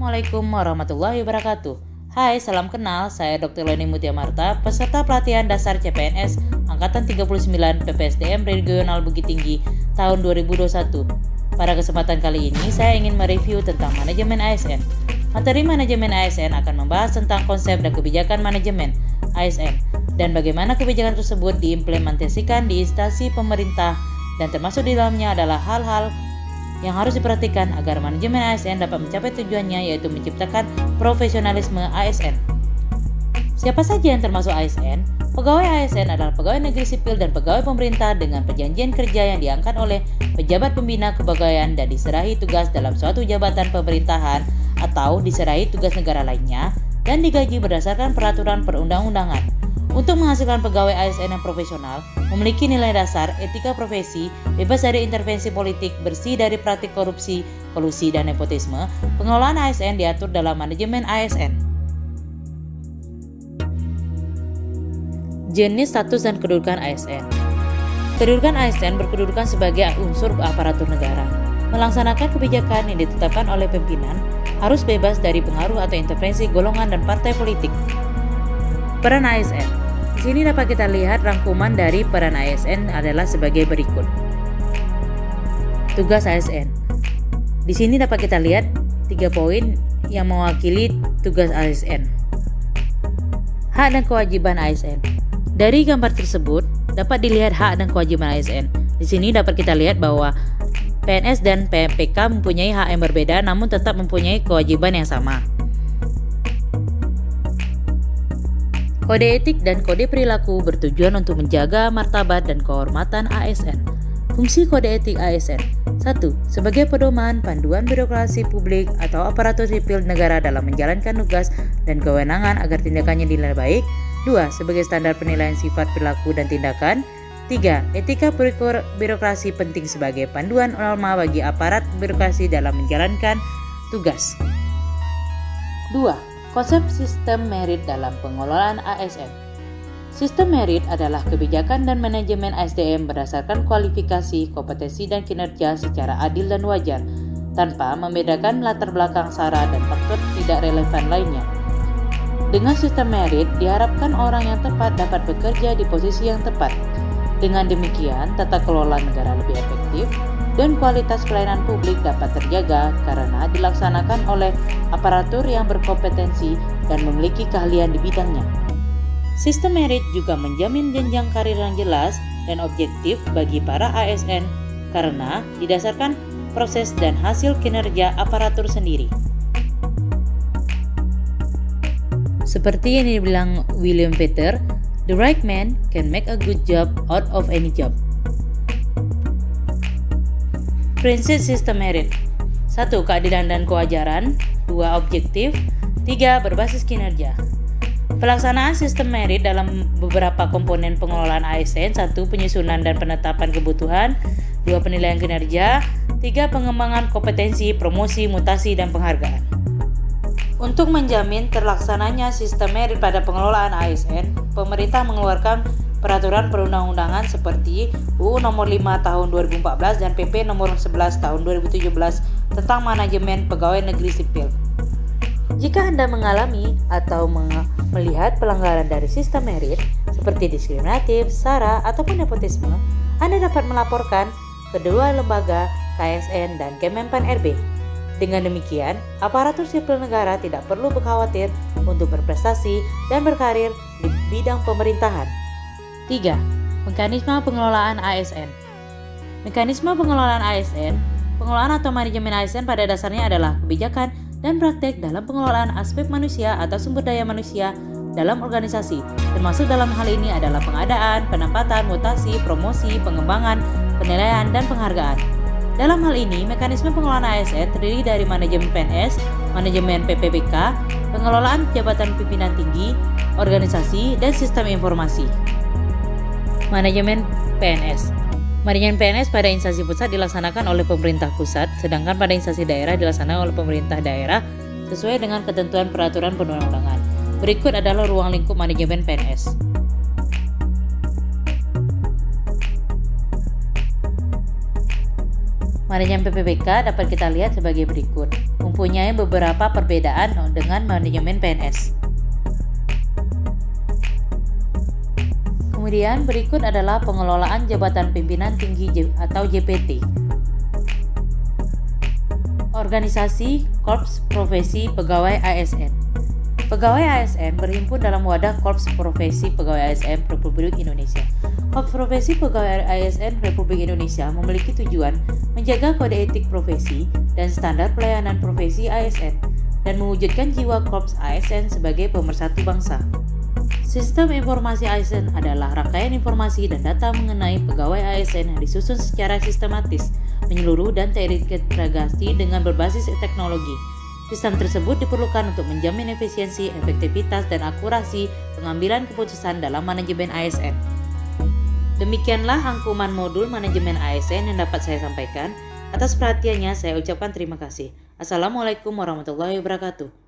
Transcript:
Assalamualaikum warahmatullahi wabarakatuh. Hai, salam kenal. Saya Dr. Leni Mutia Marta, peserta pelatihan dasar CPNS Angkatan 39 PPSDM Regional Bukit Tinggi tahun 2021. Pada kesempatan kali ini, saya ingin mereview tentang manajemen ASN. Materi manajemen ASN akan membahas tentang konsep dan kebijakan manajemen ASN dan bagaimana kebijakan tersebut diimplementasikan di instansi pemerintah, dan termasuk di dalamnya adalah hal-hal yang harus diperhatikan agar manajemen ASN dapat mencapai tujuannya, yaitu menciptakan profesionalisme ASN. Siapa saja yang termasuk ASN? Pegawai ASN adalah pegawai negeri sipil dan pegawai pemerintah dengan perjanjian kerja yang diangkat oleh pejabat pembina kepegawaian dan diserahi tugas dalam suatu jabatan pemerintahan atau diserahi tugas negara lainnya dan digaji berdasarkan peraturan perundang-undangan. Untuk menghasilkan pegawai ASN yang profesional, memiliki nilai dasar, etika profesi, bebas dari intervensi politik, bersih dari praktik korupsi, kolusi, dan nepotisme, pengelolaan ASN diatur dalam manajemen ASN. Jenis, status, dan kedudukan ASN. Kedudukan ASN berkedudukan sebagai unsur aparatur negara. Melaksanakan kebijakan yang ditetapkan oleh pimpinan, harus bebas dari pengaruh atau intervensi golongan dan partai politik. Peran ASN. Di sini dapat kita lihat rangkuman dari peran ASN adalah sebagai berikut. Tugas ASN. Di sini dapat kita lihat 3 poin yang mewakili tugas ASN. Hak dan kewajiban ASN. Dari gambar tersebut dapat dilihat hak dan kewajiban ASN. Di sini dapat kita lihat bahwa PNS dan PMPK mempunyai hak yang berbeda namun tetap mempunyai kewajiban yang sama. Kode etik dan kode perilaku bertujuan untuk menjaga martabat dan kehormatan ASN. Fungsi kode etik ASN. 1. Sebagai pedoman panduan birokrasi publik atau aparatur sipil negara dalam menjalankan tugas dan kewenangan agar tindakannya dinilai baik. 2. Sebagai standar penilaian sifat perilaku dan tindakan. 3. Etika birokrasi penting sebagai panduan norma bagi aparat birokrasi dalam menjalankan tugas. 2. Konsep sistem merit dalam pengelolaan ASN. Sistem merit adalah kebijakan dan manajemen SDM berdasarkan kualifikasi, kompetensi, dan kinerja secara adil dan wajar, tanpa membedakan latar belakang SARA dan faktor tidak relevan lainnya. Dengan sistem merit, diharapkan orang yang tepat dapat bekerja di posisi yang tepat. Dengan demikian, tata kelola negara lebih efektif dan kualitas pelayanan publik dapat terjaga karena dilaksanakan oleh aparatur yang berkompetensi dan memiliki keahlian di bidangnya. Sistem merit juga menjamin jenjang karir yang jelas dan objektif bagi para ASN karena didasarkan proses dan hasil kinerja aparatur sendiri. Seperti yang dibilang William Peter, "The right man can make a good job out of any job." Prinsip sistem merit. 1. Keadilan dan kewajaran. 2. Objektif. 3. Berbasis kinerja. Pelaksanaan sistem merit dalam beberapa komponen pengelolaan ASN. 1. Penyusunan dan penetapan kebutuhan. 2. Penilaian kinerja. 3. Pengembangan kompetensi, promosi, mutasi, dan penghargaan. Untuk menjamin terlaksananya sistem merit pada pengelolaan ASN, pemerintah mengeluarkan peraturan perundang-undangan seperti UU Nomor 5 Tahun 2014 dan PP Nomor 11 Tahun 2017 tentang manajemen pegawai negeri sipil. Jika Anda mengalami atau melihat pelanggaran dari sistem merit seperti diskriminatif, SARA, ataupun nepotisme, Anda dapat melaporkan kedua lembaga KSN dan Kemenpan RB. Dengan demikian, aparatur sipil negara tidak perlu khawatir untuk berprestasi dan berkarir di bidang pemerintahan. 3. Mekanisme pengelolaan ASN. Mekanisme pengelolaan ASN. Pengelolaan atau manajemen ASN pada dasarnya adalah kebijakan dan praktek dalam pengelolaan aspek manusia atau sumber daya manusia dalam organisasi. Termasuk dalam hal ini adalah pengadaan, penempatan, mutasi, promosi, pengembangan, penilaian, dan penghargaan. Dalam hal ini, mekanisme pengelolaan ASN terdiri dari manajemen PNS, manajemen PPBK, pengelolaan jabatan pimpinan tinggi, organisasi, dan sistem informasi. Manajemen PNS. Manajemen PNS pada instansi pusat dilaksanakan oleh pemerintah pusat, sedangkan pada instansi daerah dilaksanakan oleh pemerintah daerah sesuai dengan ketentuan peraturan perundang-undangan. Berikut adalah ruang lingkup manajemen PNS. Manajemen PPBK dapat kita lihat sebagai berikut. mempunyai beberapa perbedaan dengan manajemen PNS. Kemudian berikut adalah pengelolaan jabatan pimpinan tinggi atau JPT. Organisasi Korps Profesi Pegawai ASN. Pegawai ASN berhimpun dalam wadah Korps Profesi Pegawai ASN Republik Indonesia. Korps Profesi Pegawai ASN Republik Indonesia memiliki tujuan menjaga kode etik profesi dan standar pelayanan profesi ASN dan mewujudkan jiwa Korps ASN sebagai pemersatu bangsa. Sistem informasi ASN adalah rangkaian informasi dan data mengenai pegawai ASN yang disusun secara sistematis, menyeluruh dan terintegrasi dengan berbasis teknologi. Sistem tersebut diperlukan untuk menjamin efisiensi, efektivitas, dan akurasi pengambilan keputusan dalam manajemen ASN. Demikianlah rangkuman modul manajemen ASN yang dapat saya sampaikan. Atas perhatiannya saya ucapkan terima kasih. Assalamualaikum warahmatullahi wabarakatuh.